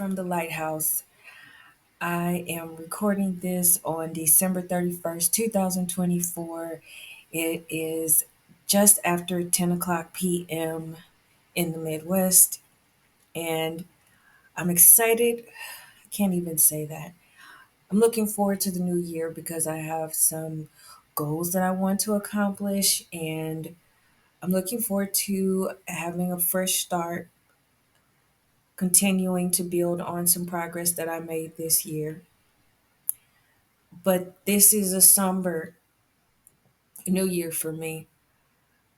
from the lighthouse. I am recording this on December 31st, 2024. It is just after 10 o'clock p.m. in the Midwest, and I'm excited. I can't even say that. I'm looking forward to the new year because I have some goals that I want to accomplish, and I'm looking forward to having a fresh start, continuing to build on some progress that I made this year. But this is a somber new year for me.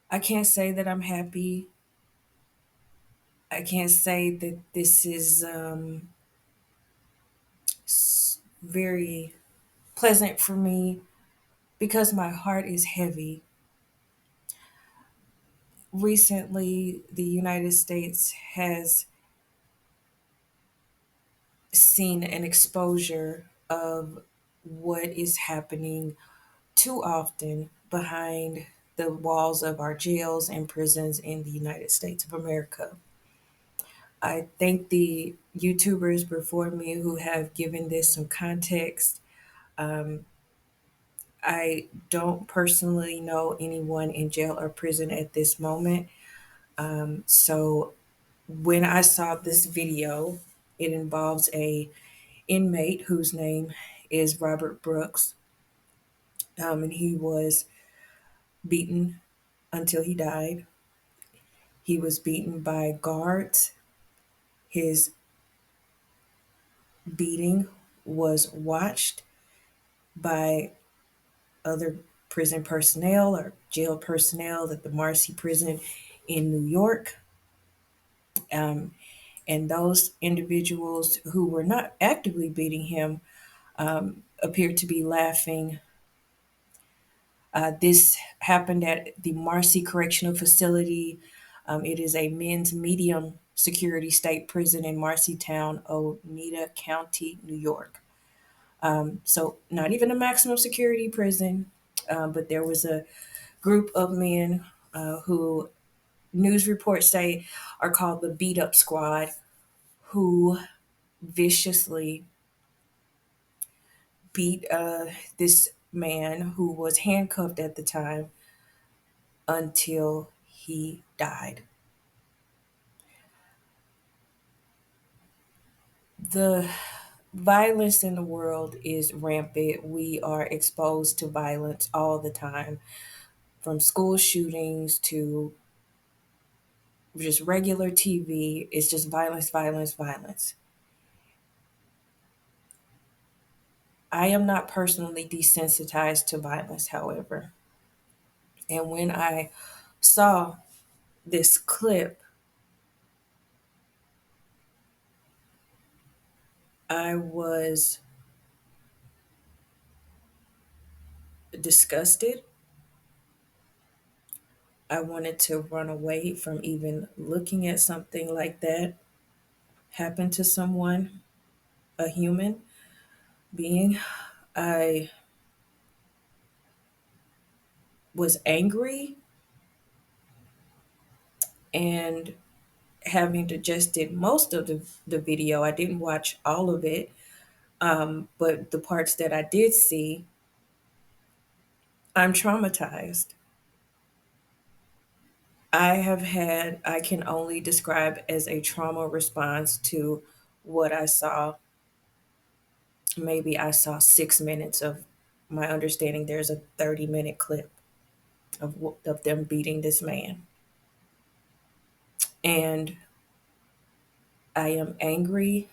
I can't say that I'm happy. I can't say that this is very pleasant for me because my heart is heavy. Recently, the United States has seen an exposure of what is happening too often behind the walls of our jails and prisons in the United States of America. I thank the YouTubers before me who have given this some context. Um, I don't personally know anyone in jail or prison at this moment. So when I saw this video, it involves a inmate whose name is Robert Brooks, and he was beaten until he died. He was beaten by guards. His beating was watched by other prison personnel or jail personnel at the Marcy prison in New York. Um, and those individuals who were not actively beating him appeared to be laughing. This happened at the Marcy Correctional Facility. It is a men's medium security state prison in Marcytown, Oneida County, New York. So, not even a maximum security prison, but there was a group of men who news reports say are called the Beat Up Squad, who viciously beat this man who was handcuffed at the time until he died. The violence in the world is rampant. We are exposed to violence all the time, from school shootings to just regular TV. It's just violence, violence, violence. I am not personally desensitized to violence, however. And when I saw this clip, I was disgusted. I wanted to run away from even looking at something like that happen to someone, a human being. I was angry and having digested most of the video. I didn't watch all of it, but the parts that I did see, I'm traumatized. I can only describe as a trauma response to what I saw. Maybe I saw 6 minutes of my understanding. There's a 30-minute clip of them beating this man. And I am angry.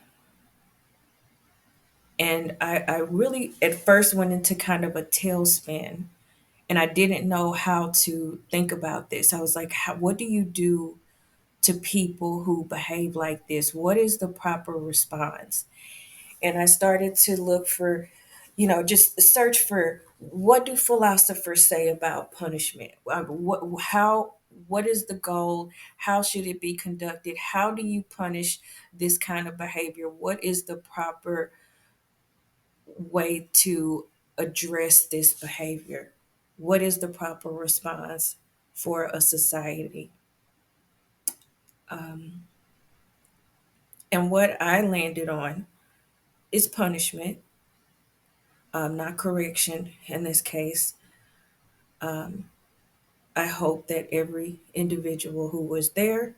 And I really at first went into kind of a tailspin, and I didn't know how to think about this. I was like, what do you do to people who behave like this? What is the proper response? And I started to look for, just search for what do philosophers say about punishment? What is the goal? How should it be conducted? How do you punish this kind of behavior? What is the proper way to address this behavior? What is the proper response for a society? And what I landed on is punishment, not correction in this case. I hope that every individual who was there,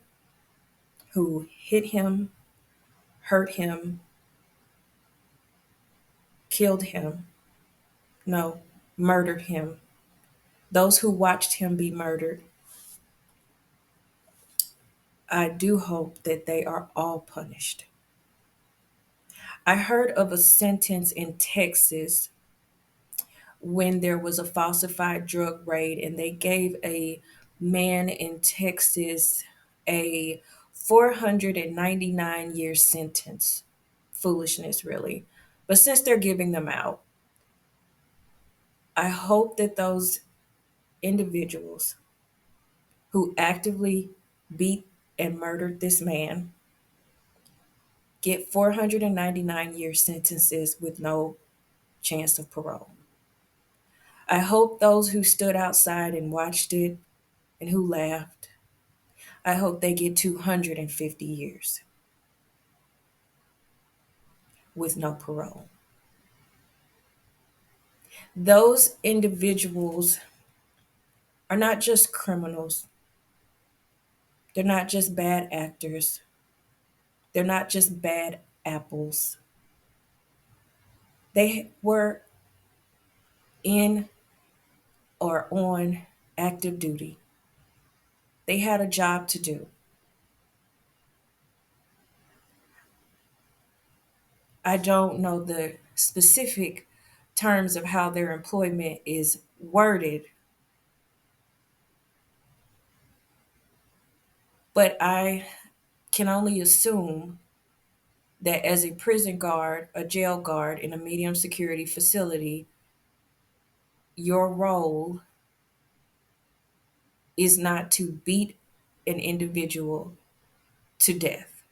who hit him, hurt him, killed him, no, murdered him, those who watched him be murdered, I do hope that they are all punished. I heard of a sentence in Texas when there was a falsified drug raid, and they gave a man in Texas a 499-year sentence. Foolishness, really. But since they're giving them out, I hope that those individuals who actively beat and murdered this man get 499-year sentences with no chance of parole. I hope those who stood outside and watched it and who laughed, I hope they get 250 years with no parole. Those individuals are not just criminals, they're not just bad actors, they're not just bad apples. They were in or on active duty. They had a job to do. I don't know the specific terms of how their employment is worded, but I can only assume that as a prison guard, a jail guard in a medium security facility, your role is not to beat an individual to death.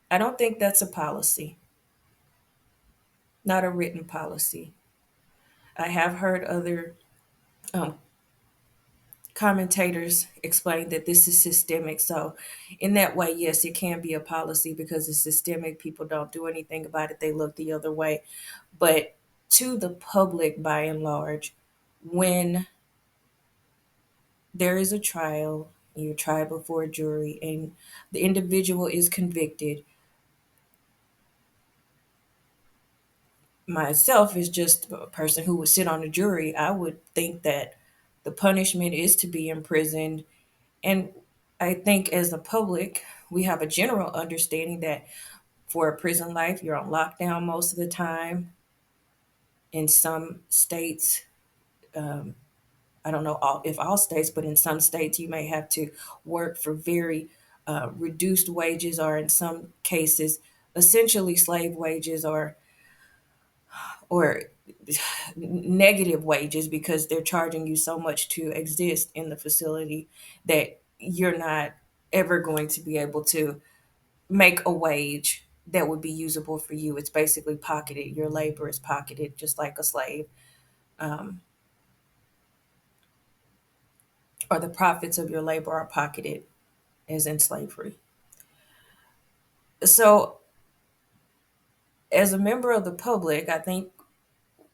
I don't think that's a policy, not a written policy. I have heard other um, commentators explain that this is systemic. So, in that way, yes, it can be a policy because it's systemic. People don't do anything about it, they look the other way. But to the public, by and large, when there is a trial, you're tried before a jury, and the individual is convicted, myself is just a person who would sit on a jury, I would think that the punishment is to be imprisoned. And I think as the public, we have a general understanding that for a prison life, you're on lockdown most of the time. In some states, I don't know if all states, but in some states, you may have to work for very reduced wages, or in some cases, essentially slave wages, or negative wages because they're charging you so much to exist in the facility that you're not ever going to be able to make a wage that would be usable for you. It's basically pocketed. Your labor is pocketed just like a slave, um, or the profits of your labor are pocketed as in slavery. So, as a member of the public, I think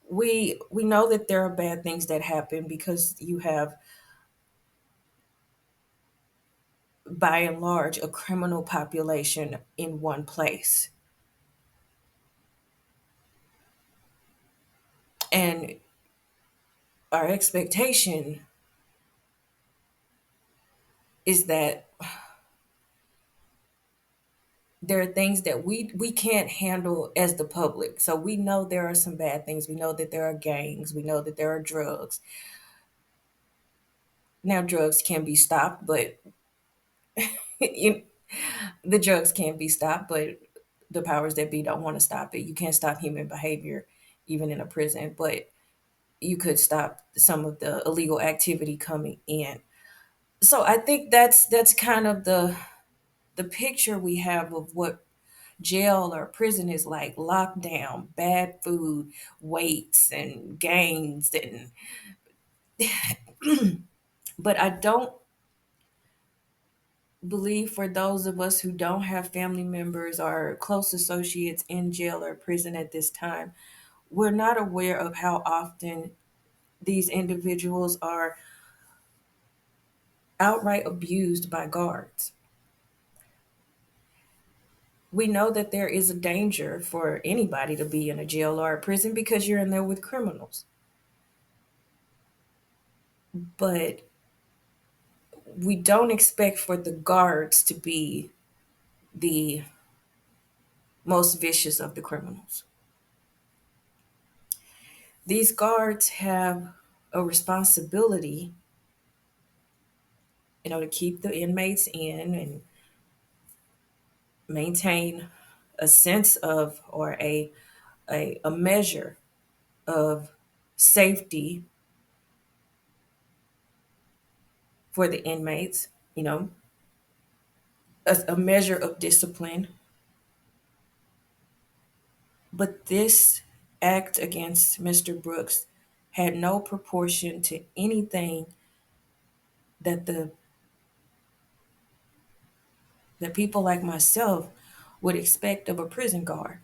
we know that there are bad things that happen because you have, by and large, a criminal population in one place. And our expectation is that there are things that we can't handle as the public. So we know there are some bad things. We know that there are gangs. We know that there are drugs. Now drugs can be stopped, but you, the drugs can be stopped, but the powers that be don't want to stop it. You can't stop human behavior, even in a prison, but you could stop some of the illegal activity coming in. So I think that's kind of the picture we have of what jail or prison is like: lockdown, bad food, weights, and gangs. And but I don't believe for those of us who don't have family members or close associates in jail or prison at this time, we're not aware of how often these individuals are outright abused by guards. We know that there is a danger for anybody to be in a jail or a prison because you're in there with criminals. But we don't expect for the guards to be the most vicious of the criminals. These guards have a responsibility, to keep the inmates in and maintain a sense of or a measure of safety for the inmates, a measure of discipline. But this act against Mr. Brooks had no proportion to anything that the people like myself would expect of a prison guard.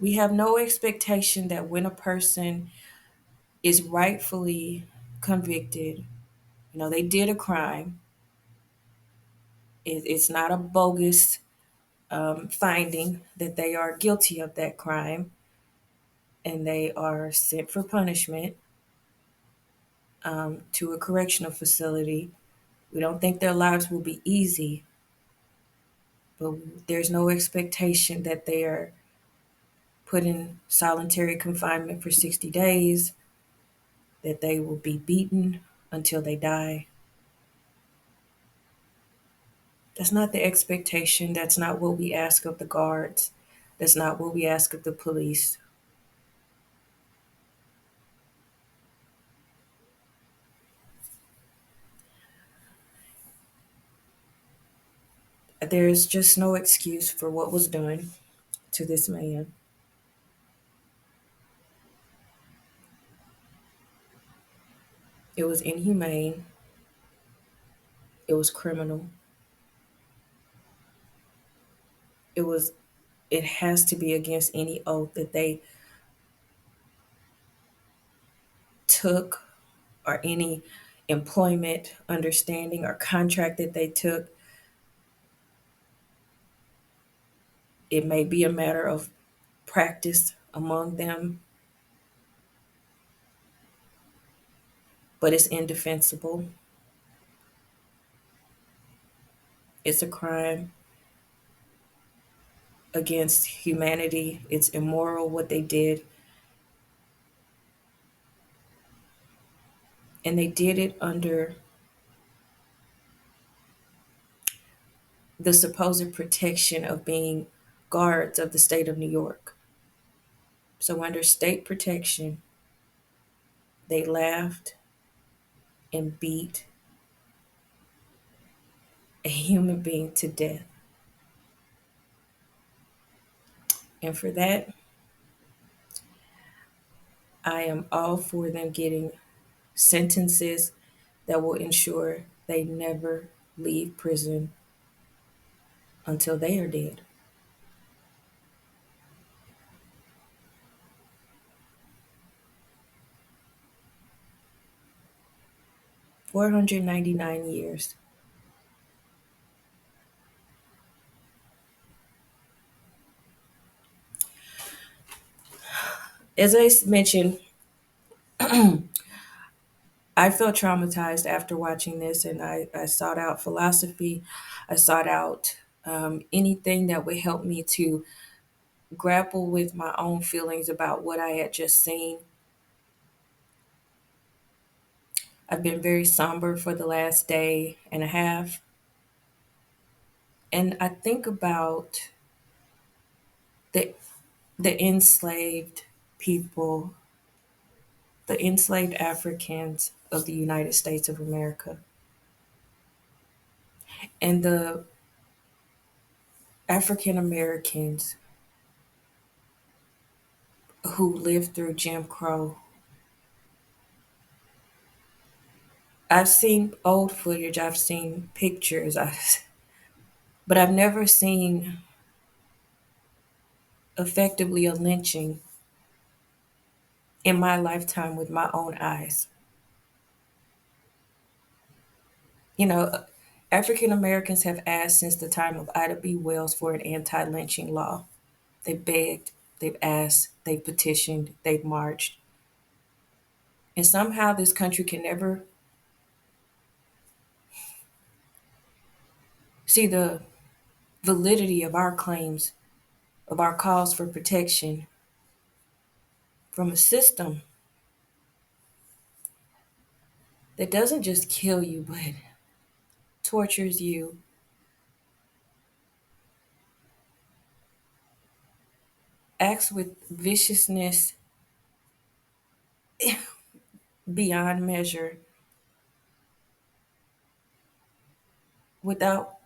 We have no expectation that when a person is rightfully convicted, they did a crime. It's not a bogus finding that they are guilty of that crime and they are sent for punishment to a correctional facility. We don't think their lives will be easy, but there's no expectation that they are put in solitary confinement for 60 days, that they will be beaten until they die. That's not the expectation. That's not what we ask of the guards. That's not what we ask of the police. There's just no excuse for what was done to this man. It was inhumane. It was criminal. It was it has to be against any oath that they took or any employment understanding or contract that they took. It may be a matter of practice among them, but it's indefensible. It's a crime against humanity. It's immoral what they did. And they did it under the supposed protection of being guards of the state of New York. So, under state protection, they laughed and beat a human being to death. And for that, I am all for them getting sentences that will ensure they never leave prison until they are dead. 499 years. As I mentioned, I felt traumatized after watching this, and I sought out philosophy. I sought out anything that would help me to grapple with my own feelings about what I had just seen. I've been very somber for the last day and a half, and I think about the the enslaved people, the enslaved Africans of the United States of America, and the African Americans who lived through Jim Crow. I've seen old footage, I've seen pictures, but I've never seen effectively a lynching in my lifetime with my own eyes. You know, African Americans have asked since the time of Ida B. Wells for an anti lynching law. They've begged, they've asked, they've petitioned, they've marched. And somehow this country can never see the validity of our claims, of our calls for protection from a system that doesn't just kill you, but tortures you, acts with viciousness beyond measure without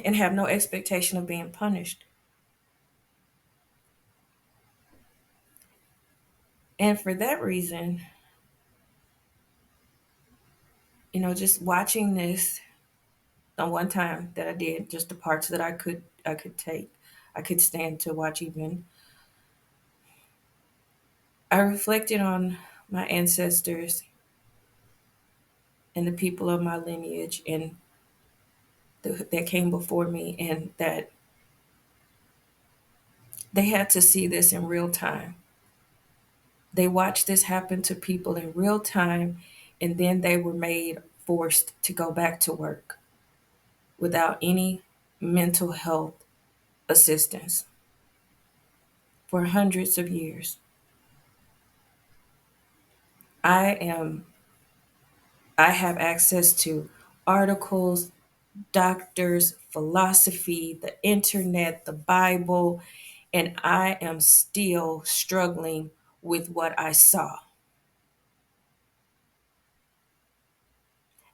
and have no expectation of being punished. And for that reason, just watching this on one time that I did, just the parts that I could take, I could stand to watch even. I reflected on my ancestors and the people of my lineage and that came before me, and that they had to see this in real time. They watched this happen to people in real time, and then they were made forced to go back to work without any mental health assistance for hundreds of years. I am I have access to articles, doctors, philosophy, the internet, the Bible, and I am still struggling with what I saw.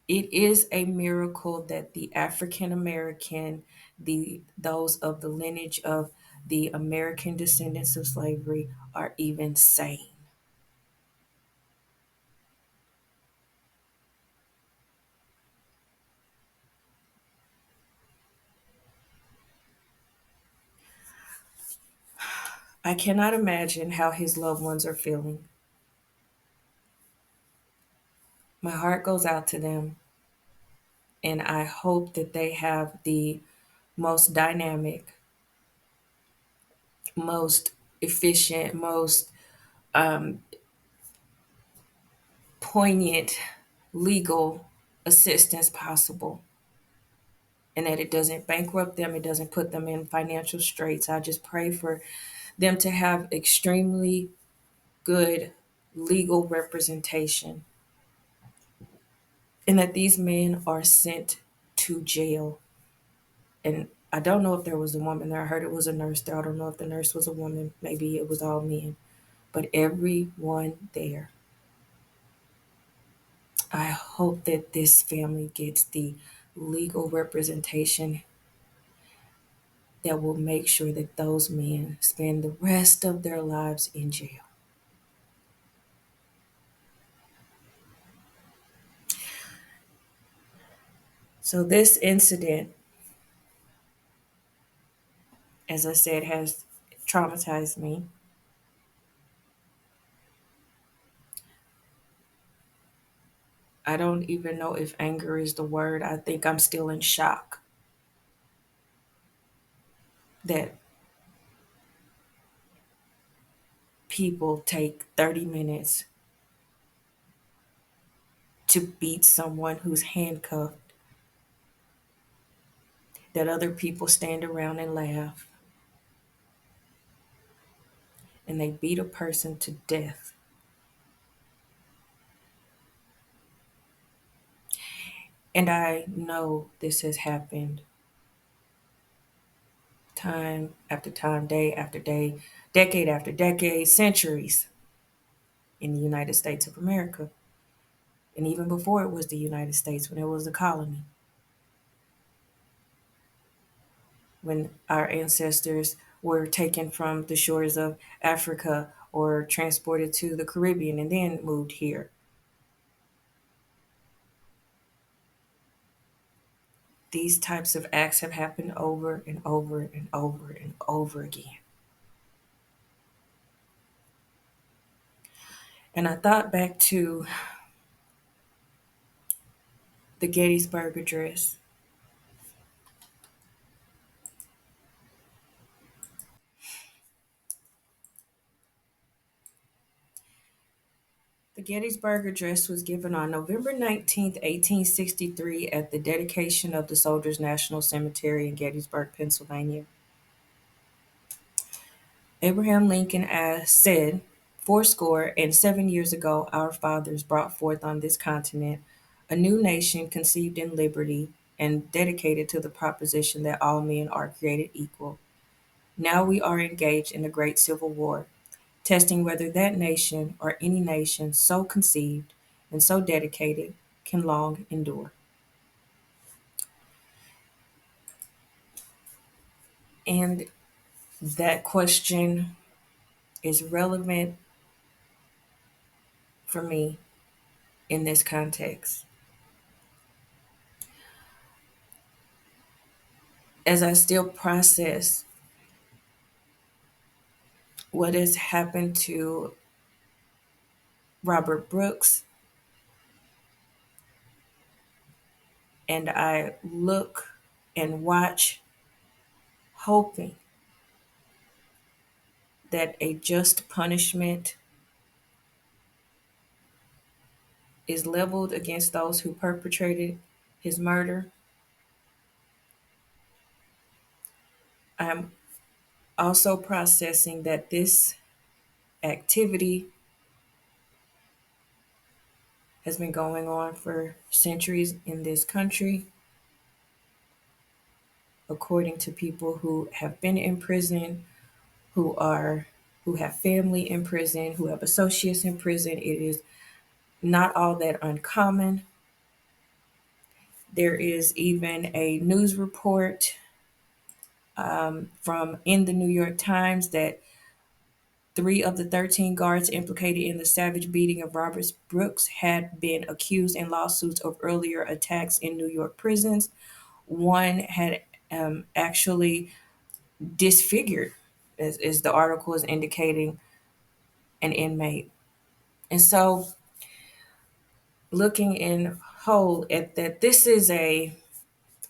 It is a miracle that the African American, those of the lineage of the American descendants of slavery are even sane. I cannot imagine how his loved ones are feeling. My heart goes out to them, and I hope that they have the most dynamic, most efficient, most um, poignant legal assistance possible, and that it doesn't bankrupt them, it doesn't put them in financial straits. I just pray for them to have extremely good legal representation, and that these men are sent to jail. And I don't know if there was a woman there. I heard it was a nurse there. I don't know if the nurse was a woman. Maybe it was all men. But everyone there, I hope that this family gets the legal representation that will make sure that those men spend the rest of their lives in jail. So, this incident, as I said, has traumatized me. I don't even know if anger is the word. I think I'm still in shock that people take 30 minutes to beat someone who's handcuffed, that other people stand around and laugh, and they beat a person to death. And I know this has happened time after time, day after day, decade after decade, centuries in the United States of America. And even before it was the United States, when it was a colony, when our ancestors were taken from the shores of Africa or transported to the Caribbean and then moved here. these types of acts have happened over and over and over and over again. And I thought back to the Gettysburg Address. The Gettysburg Address was given on November 19th, 1863, at the dedication of the Soldiers' National Cemetery in Gettysburg, Pennsylvania. Abraham Lincoln said, "Fourscore and 7 years ago, our fathers brought forth on this continent a new nation conceived in liberty and dedicated to the proposition that all men are created equal. Now we are engaged in a great civil war, testing whether that nation or any nation so conceived and so dedicated can long endure." And that question is relevant for me in this context. As I still process what has happened to Robert Brooks, and I look and watch, hoping that a just punishment is leveled against those who perpetrated his murder. I'm also processing that this activity has been going on for centuries in this country, according to people who have been in prison, who are who have family in prison, who have associates in prison. It is not all that uncommon. There is even a news report from in the New York Times that three of the 13 guards implicated in the savage beating of Robert Brooks had been accused in lawsuits of earlier attacks in New York prisons. One had actually disfigured, as the article is indicating, an inmate. And so, looking in whole at that, this is a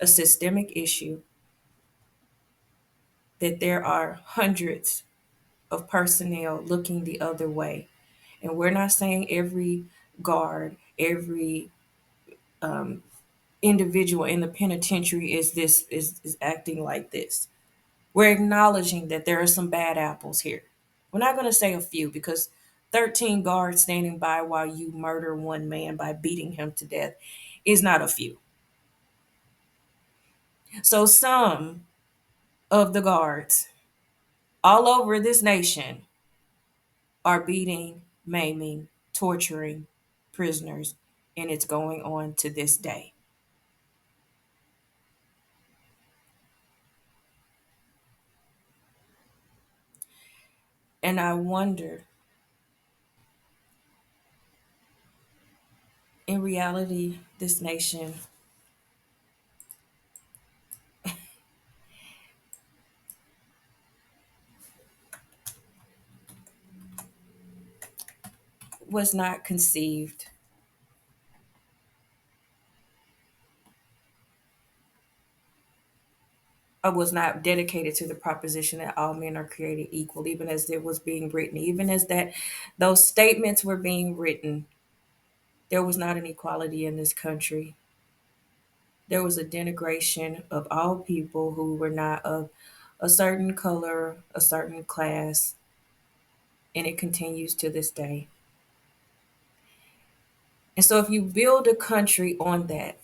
systemic issue, that there are hundreds of personnel looking the other way. And we're not saying every guard, every individual in the penitentiary is acting like this. We're acknowledging that there are some bad apples here. We're not going to say a few, because 13 guards standing by while you murder one man by beating him to death is not a few. So some of the guards all over this nation are beating, maiming, torturing prisoners, and it's going on to this day. And I wonder, in reality, this nation was not conceived, or was not dedicated to the proposition that all men are created equal, even as it was being written, even as that those statements were being written. There was not an equality in this country. There was a denigration of all people who were not of a certain color, a certain class, and it continues to this day. And so, if you build a country on that,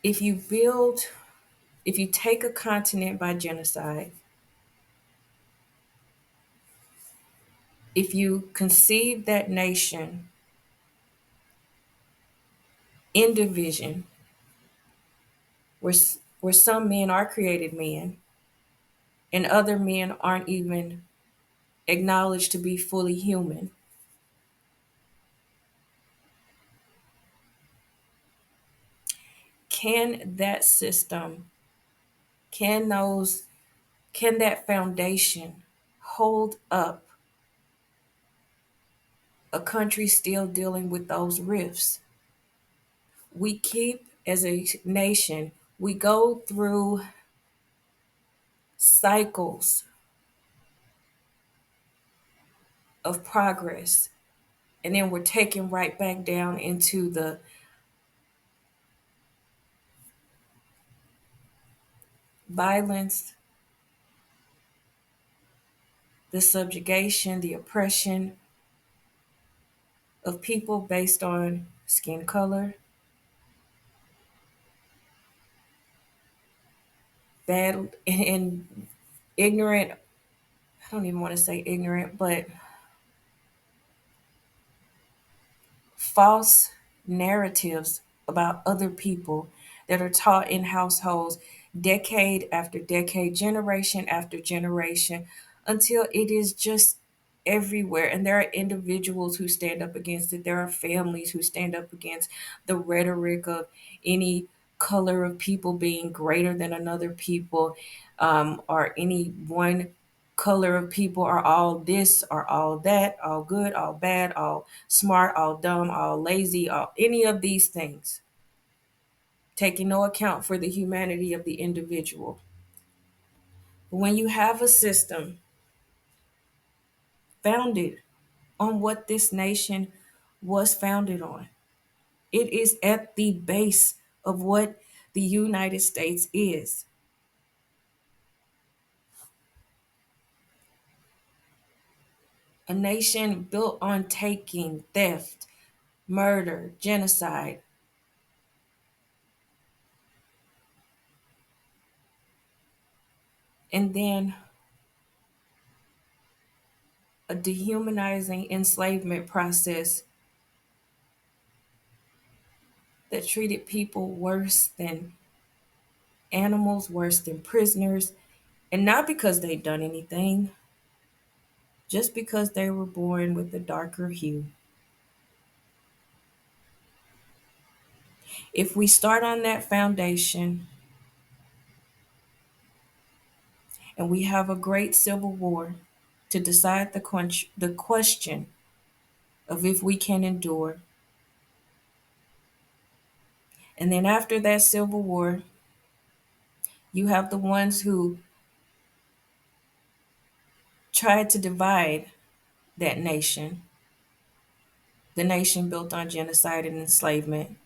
if you build, if you take a continent by genocide, if you conceive that nation in division, where, where some men are created men and other men aren't even acknowledged to be fully human, Can that system, can those, can that foundation hold up a country still dealing with those rifts? We keep, as a nation, we go through cycles of progress, and then we're taken right back down into the violence, the subjugation, the oppression of people based on skin color, bad and ignorant. I don't even want to say ignorant, but false narratives about other people that are taught in households decade after decade, generation after generation, until it is just everywhere. And there are individuals who stand up against it. There are families who stand up against the rhetoric of any color of people being greater than another people, or any one color of people are all this or all that, all good, all bad, all smart, all dumb, all lazy, all any of these things, taking no account for the humanity of the individual. But when you have a system founded on what this nation was founded on, it is at the base of what the United States is. A nation built on taking, theft, murder, genocide, and then a dehumanizing enslavement process that treated people worse than animals, worse than prisoners, and not because they'd done anything, just because they were born with a darker hue. If we start on that foundation and we have a great civil war to decide the question of if we can endure, and then after that civil war, you have the ones who tried to divide that nation, the nation built on genocide and enslavement.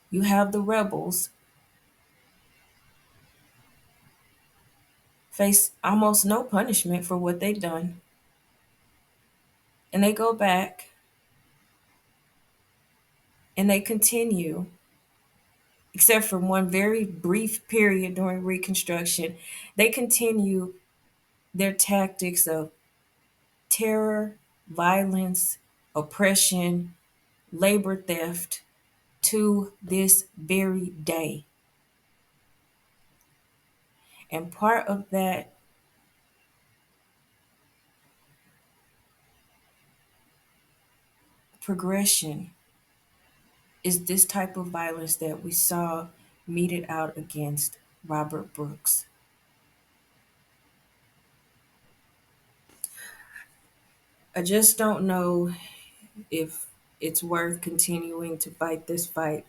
You have the rebels face almost no punishment for what they've done. And they go back and they continue, except for one very brief period during Reconstruction, they continue their tactics of terror, violence, oppression, labor theft to this very day. And part of that progression is this type of violence that we saw meted out against Robert Brooks. I just don't know if it's worth continuing to fight this fight,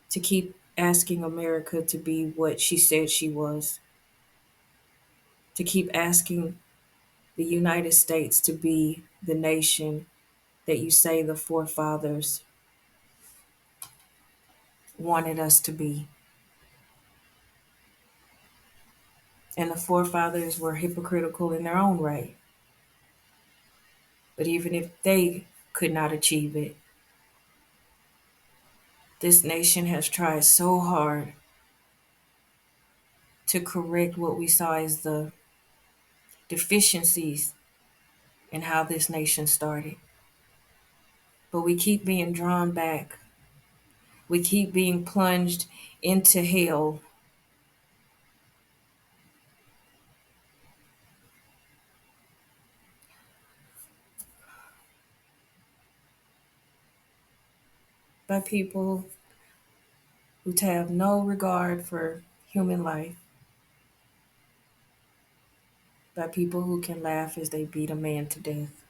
to keep asking America to be what she said she was, to keep asking the United States to be the nation that you say the forefathers wanted us to be. And the forefathers were hypocritical in their own right. But even if they could not achieve it, this nation has tried so hard to correct what we saw as the deficiencies in how this nation started. But we keep being drawn back. We keep being plunged into hell. by people who have no regard for human life, by people who can laugh as they beat a man to death,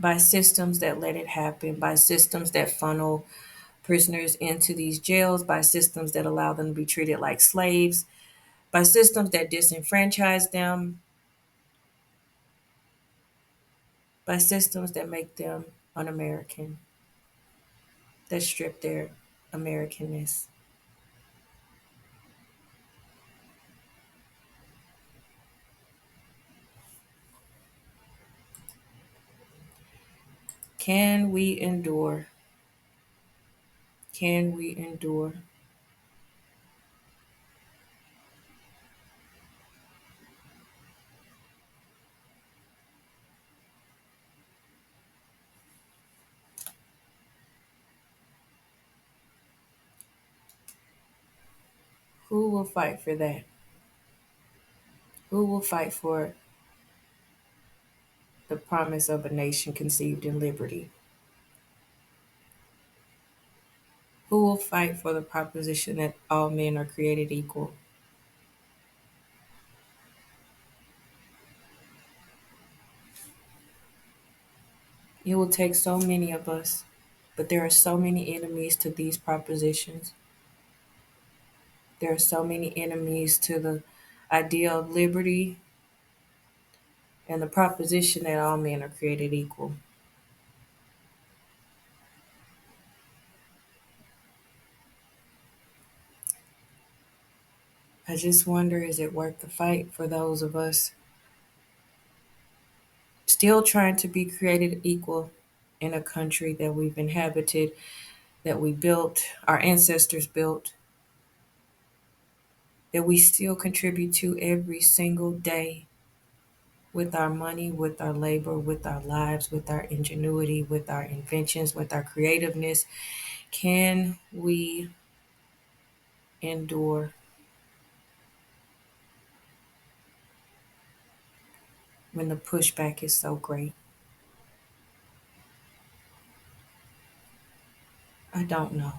by systems that let it happen, by systems that funnel prisoners into these jails, by systems that allow them to be treated like slaves, by systems that disenfranchise them, by systems that make them un American, that strip their Americanness. Can we endure? Can we endure? Who will fight for that? Who will fight for the promise of a nation conceived in liberty? Who will fight for the proposition that all men are created equal? It will take so many of us, but there are so many enemies to these propositions. There are so many enemies to the idea of liberty and the proposition that all men are created equal. I just wonder, is it worth the fight for those of us still trying to be created equal in a country that we've inhabited, that we built, our ancestors built, that we still contribute to every single day with our money, with our labor, with our lives, with our ingenuity, with our inventions, with our creativeness? Can we endure when the pushback is so great? I don't know.